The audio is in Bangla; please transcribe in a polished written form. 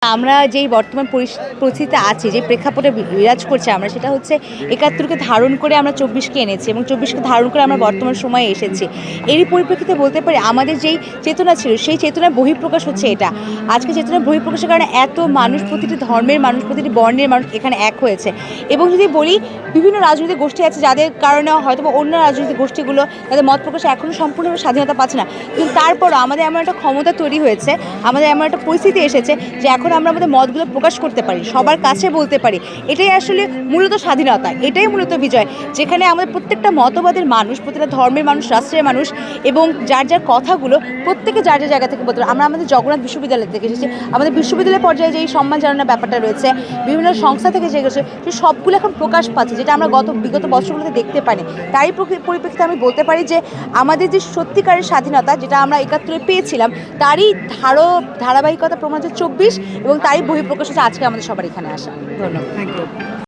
আমরা যেই বর্তমান পরিস্থিতিতে আছি, যে প্রেক্ষাপটে বিরাজ করছে, আমরা সেটা হচ্ছে ৭১কে ধারণ করে আমরা ২৪কে এনেছি এবং ২৪কে ধারণ করে আমরা বর্তমান সময়ে এসেছি। এরই পরিপ্রেক্ষিতে বলতে পারি আমাদের যেই চেতনা ছিল সেই চেতনার বহিঃপ্রকাশ হচ্ছে এটা। আজকে চেতনার বহিঃপ্রকাশের কারণে এত মানুষ, প্রতিটি ধর্মের মানুষ, প্রতিটি বর্ণের মানুষ এখানে এক হয়েছে। এবং যদি বলি বিভিন্ন রাজনৈতিক গোষ্ঠী আছে যাদের কারণে হয়তোবা অন্য রাজনৈতিক গোষ্ঠীগুলো তাদের মত প্রকাশে এখনও সম্পূর্ণভাবে স্বাধীনতা পাচ্ছে না। কিন্তু তারপরও আমাদের এমন একটা ক্ষমতা তৈরি হয়েছে, আমাদের এমন একটা পরিস্থিতি এসেছে যে এখন আমরা আমাদের মতগুলো প্রকাশ করতে পারি, সবার কাছে বলতে পারি। এটাই আসলে মূলত স্বাধীনতা, এটাই মূলত বিজয়, যেখানে আমাদের প্রত্যেকটা মতবাদের মানুষ, প্রত্যেকটা ধর্মের মানুষ, রাষ্ট্রের মানুষ এবং যার যার কথাগুলো প্রত্যেকে যার যার জায়গা থেকে বলতে পারে। আমরা আমাদের জগন্নাথ বিশ্ববিদ্যালয় থেকে এসেছি, আমাদের বিশ্ববিদ্যালয় পর্যায়ে যেই সম্মান জানানোর ব্যাপারটা রয়েছে, বিভিন্ন সংস্থা থেকে যে গেছে, সেই সবগুলো এখন প্রকাশ পাচ্ছে, যেটা আমরা বিগত বছরগুলোতে দেখতে পাইনি। তারই পরিপ্রেক্ষিতে আমি বলতে পারি যে আমাদের যে সত্যিকারের স্বাধীনতা, যেটা আমরা ৭১ পেয়েছিলাম, তারই ধারাবাহিকতা প্রমাণ হচ্ছে ২৪ এবং তারই বহিঃপ্রকাশ হচ্ছে আজকে আমাদের সবার এখানে আসা। ধন্যবাদ। Thank you.